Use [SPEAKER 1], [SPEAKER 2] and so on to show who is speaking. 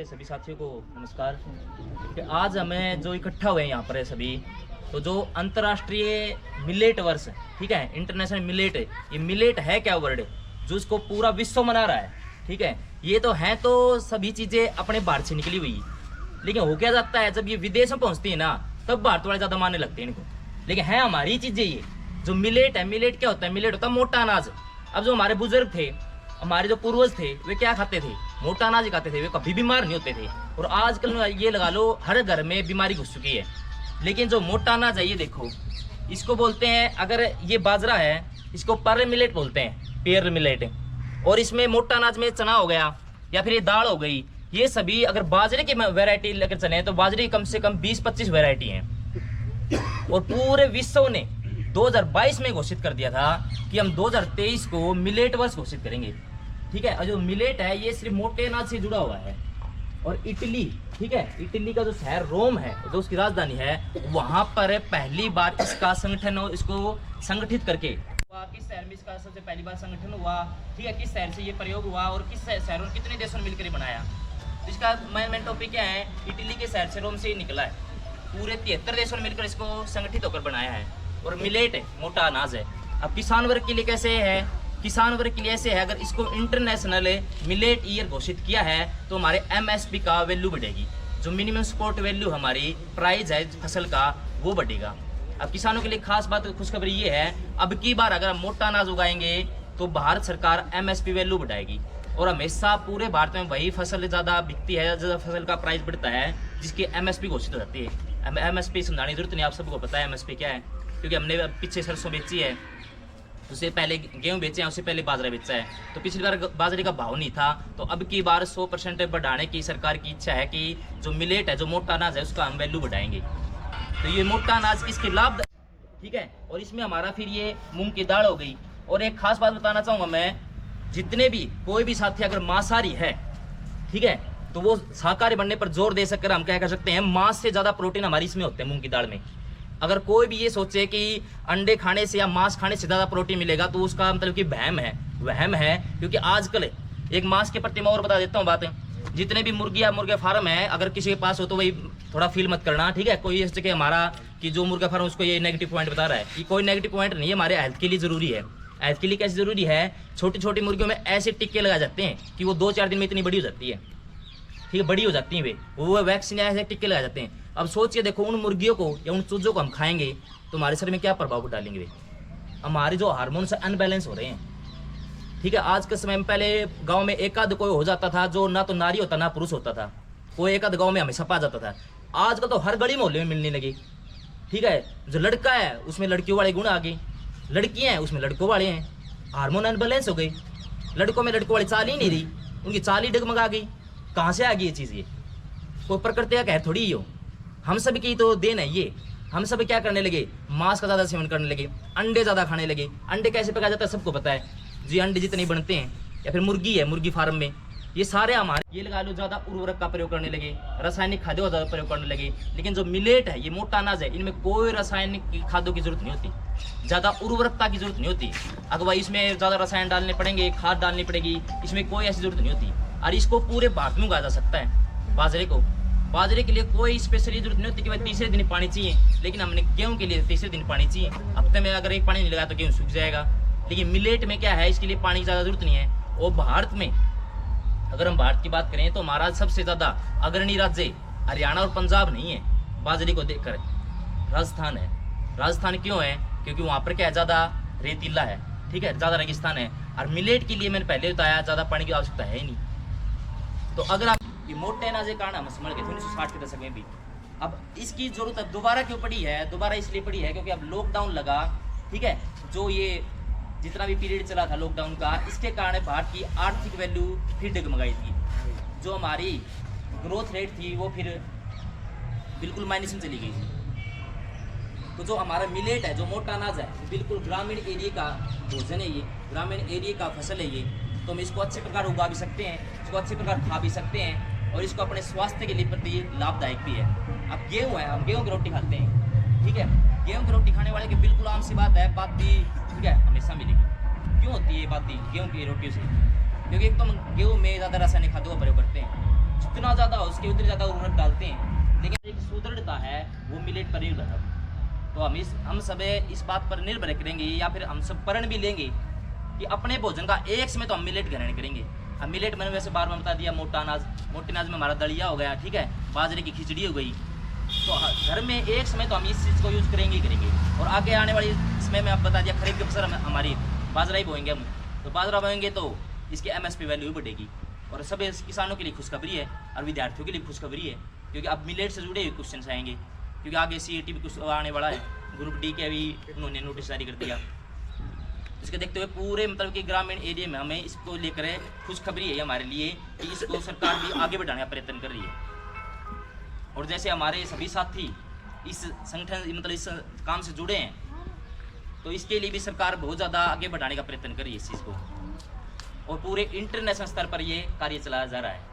[SPEAKER 1] मेरे सभी साथियों को नमस्कार। कि आज हमें जो इकट्ठा हुए हैं यहाँ पर है सभी, तो जो अंतर्राष्ट्रीय मिलेट वर्ष, ठीक है, इंटरनेशनल मिलेट, ये मिलेट है क्या वर्ड जो इसको पूरा विश्व मना रहा है, ठीक है। ये तो है, तो सभी चीज़ें अपने भारत से निकली हुई, लेकिन हो क्या जाता है जब ये विदेश में पहुँचती है ना, तब भारत वाले ज़्यादा मानने लगते हैं इनको। लेकिन है हमारी चीज़ें ये जो मिलेट है। मिलेट क्या होता है? मिलेट होता है मोटा अनाज। अब जो हमारे बुजुर्ग थे, हमारे जो पूर्वज थे, वे क्या खाते थे? मोटा अनाज ही खाते थे, वे कभी बीमार नहीं होते थे। और आजकल ये लगा लो हर घर में बीमारी घुस चुकी है। लेकिन जो मोटा अनाज है, ये देखो, इसको बोलते हैं, अगर ये बाजरा है इसको पर मिलेट बोलते हैं, पेयर मिलेट। और इसमें मोटा अनाज में चना हो गया या फिर ये दाल हो गई, ये सभी अगर बाजरे की वैरायटी लेकर चले तो बाजरे की कम से कम 20-25 वैरायटी हैं। और पूरे विश्व ने 2022 में घोषित कर दिया था कि हम 2023 को मिलेट वर्ष घोषित करेंगे, ठीक है। और जो मिलेट है ये सिर्फ मोटे अनाज से जुड़ा हुआ है। और इटली, ठीक है, इटली का जो शहर रोम है, जो उसकी राजधानी है, वहां पर पहली बार इसका संगठन, इसको संगठित करके किस शहर में इसका सबसे पहली बार संगठन हुआ, ठीक है, किस शहर से ये प्रयोग हुआ और किस शहरों ने कितने देशों ने मिलकर बनाया। तो इसका मेन टॉपिक क्या है? इटली के शहर से रोम से ही निकला है। पूरे 73 देशों ने मिलकर इसको संगठित होकर बनाया है। और मिलेट है, मोटा अनाज है। अब किसान वर्ग के लिए कैसे है? किसान वर्ग के लिए ऐसे है, अगर इसको इंटरनेशनल मिलेट ईयर घोषित किया है तो हमारे एमएसपी का वैल्यू बढ़ेगी। जो मिनिमम सपोर्ट वैल्यू हमारी प्राइस है फसल का, वो बढ़ेगा। अब किसानों के लिए खास बात, खुशखबरी ये है, अब की बार अगर हम मोटा अनाज उगाएंगे तो भारत सरकार एमएसपी वैल्यू बढ़ाएगी। और हमेशा पूरे भारत में वही फसल ज़्यादा बिकती है, ज़्यादा फसल का प्राइस बढ़ता है जिसकी एमएसपी घोषित हो जाती है। एमएसपी समझाने की जरूरत नहीं, आप सबको पता है एमएसपी क्या है, क्योंकि हमने पीछे सरसों बेची है, उससे पहले गेहूं बेचे हैं, उससे पहले बाजरा बेचा है। तो पिछली बार बाजरे का भाव नहीं था, तो अब की बार 100% बढ़ाने की सरकार की इच्छा है कि जो मिलेट है, जो मोटा अनाज है, उसका हम वैल्यू बढ़ाएंगे। तो ये मोटा अनाज इसके लाभ, ठीक है। और इसमें हमारा फिर ये मूंग की दाल हो गई। और एक खास बात बताना चाहूँगा मैं, जितने भी कोई भी साथी अगर मांसाहारी है, ठीक है, तो वो शाकाहारी बनने पर जोर दे सककर हम क्या कर सकते हैं, मांस से ज़्यादा प्रोटीन हमारी इसमें होते हैं मूंग की दाल में। अगर कोई भी ये सोचे कि अंडे खाने से या मांस खाने से ज़्यादा प्रोटीन मिलेगा, तो उसका मतलब कि वहम है। क्योंकि आजकल एक मांस के प्रति मैं और बता देता हूँ बात, जितने भी मुर्गे फार्म है, अगर किसी के पास हो तो वही थोड़ा फील मत करना, ठीक है। कोई इस जगह हमारा कि जो मुर्गा फार्म उसको ये नेगेटिव पॉइंट बता रहा है, कि कोई नेगेटिव पॉइंट नहीं है, हमारे हेल्थ के लिए ज़रूरी है। हेल्थ के लिए कैसे ज़रूरी है? छोटी छोटी मुर्गियों में ऐसे टिक्के लगाए जाते हैं कि वो 2-4 दिन में इतनी बड़ी हो जाती है, ठीक है, बड़ी हो जाती हैं वो वैक्सीन ऐसे टिक्के लगाए जाते हैं। अब सोचिए, देखो, उन मुर्गियों को या उन चूजों को हम खाएंगे तो हमारे शरीर में क्या प्रभाव डालेंगे वे? हमारे जो हार्मोन्स अनबैलेंस हो रहे हैं, ठीक है। आज के समय में पहले गांव में एक आध कोई हो जाता था जो ना तो नारी होता ना पुरुष होता था, कोई एक आध गांव में हमेशा पा जाता था। आजकल तो हर गली मोहल्ले में मिलने लगी, ठीक है। जो लड़का है उसमें लड़कियों वाले गुण आ गए, लड़कियां हैं उसमें लड़कों वाले हैं। हार्मोन अनबैलेंस हो गई, लड़कों में लड़कों वाली चाल ही नहीं रही, उनकी चाल ही डगमगा गई। कहाँ से आ गई ये चीज़? ये कोई प्रकृति का कहर थोड़ी ही हो, हम सब की तो देन है ये। हम सब क्या करने लगे? मांस का ज़्यादा सेवन करने लगे, अंडे ज़्यादा खाने लगे। अंडे कैसे पकाया जाता है सबको पता है जी, अंडे जितने बनते हैं। या फिर मुर्गी है, मुर्गी फार्म में ये सारे हमारे, ये लगा लो, ज़्यादा उर्वरक का प्रयोग करने लगे, रासायनिक खाद्यों का ज़्यादा प्रयोग करने लगे। लेकिन जो मिलेट है, ये मोटा अनाज है, इनमें कोई रासायनिक खाद्यों की जरूरत नहीं होती, ज़्यादा उर्वरकता की जरूरत नहीं होती। अगर भाई इसमें ज़्यादा रसायन डालने पड़ेंगे, खाद डालनी पड़ेगी, इसमें कोई ऐसी जरूरत नहीं होती। और इसको पूरे भारत में उगाया जा सकता है। बाजरे के लिए कोई स्पेशली जरूरत नहीं होती कि भाई तीसरे दिन पानी चाहिए, लेकिन हमने गेहूं के लिए तीसरे दिन पानी चाहिए। हफ्ते में अगर एक पानी नहीं लगा तो गेहूं सूख जाएगा। लेकिन मिलेट में क्या है, इसके लिए पानी की ज़्यादा जरूरत नहीं है। और भारत में, अगर हम भारत की बात करें तो हमारा सबसे ज़्यादा अग्रणी राज्य हरियाणा और पंजाब नहीं है, बाजरे को देखकर राजस्थान है। राजस्थान क्यों है? क्योंकि वहाँ पर क्या है, ज़्यादा रेतीला है, ठीक है, ज़्यादा रेगिस्तान है। और मिलेट के लिए मैंने पहले बताया, ज़्यादा पानी की आवश्यकता है ही नहीं। तो अगर आप ये मोटे अनाज के कारण हम समझ गए थे 1960 के दशक में भी, अब इसकी जरूरत अब दोबारा क्यों पड़ी है? दोबारा इसलिए पड़ी है क्योंकि अब लॉकडाउन लगा, ठीक है। जो ये जितना भी पीरियड चला था लॉकडाउन का, इसके कारण भारत की आर्थिक वैल्यू फिर डगमगाई थी। जो हमारी ग्रोथ रेट थी वो फिर बिल्कुल माइनस में चली गई थी। तो जो हमारा मिलेट है, जो मोटा अनाज है, बिल्कुल ग्रामीण एरिया का भोजन है, ये ग्रामीण एरिया का फसल है ये। तो हम इसको अच्छे प्रकार उगा भी सकते हैं, इसको अच्छे प्रकार खा भी सकते हैं, और इसको अपने स्वास्थ्य के लिए प्रति लाभदायक भी है। अब गेहूँ है, हम गेहूँ की रोटी खाते हैं, ठीक है। गेहूँ की रोटी खाने वाले की बिल्कुल आम सी बात है, बाती, ठीक है, हमेशा मिलेगी। क्यों होती है ये बाती गेहूँ की रोटियों से? क्योंकि एक तो हम गेहूँ में ज़्यादा रासायनिक खाद्यों का प्रयोग करते हैं, जितना ज़्यादा हो उसके उतनी ज़्यादा उर्वरक डालते हैं, लेकिन एक सुदृढ़ता है वो मिलेट पर निर्भर है। तो हम सब इस बात पर निर्भर करेंगे, या फिर हम सब प्रण भी लेंगे कि अपने भोजन का एक समय तो हम मिलेट ग्रहण करेंगे। अब मिलेट मैंने वैसे बार बार बता दिया, मोटा अनाज, मोटे अनाज में हमारा दलिया हो गया, ठीक है, बाजरे की खिचड़ी हो गई। तो घर में एक समय तो हम इस चीज़ को यूज़ करेंगे ही करेंगे। और आगे आने वाली समय में आप बता दिया, खरीफ की फसल हमारी बाजरा ही बोएंगे हम, तो बाजरा बोएंगे तो इसकी MSP वैल्यू भी बढ़ेगी। और सब किसानों के लिए खुशखबरी है और विद्यार्थियों के लिए खुशखबरी है, क्योंकि अब मिलेट से जुड़े हुए क्वेश्चन आएंगे, क्योंकि आगे CET भी कुछ आने वाला है, ग्रुप D के भी उन्होंने नोटिस जारी कर दिया। इसके देखते हुए पूरे मतलब कि ग्रामीण एरिया में हमें इसको लेकर खुशखबरी है हमारे लिए कि इसको सरकार भी आगे बढ़ाने का प्रयत्न कर रही है। और जैसे हमारे सभी साथी इस संगठन मतलब इस काम से जुड़े हैं, तो इसके लिए भी सरकार बहुत ज़्यादा आगे बढ़ाने का प्रयत्न कर रही है इस चीज़ को, और पूरे इंटरनेशनल स्तर पर ये कार्य चलाया जा रहा है।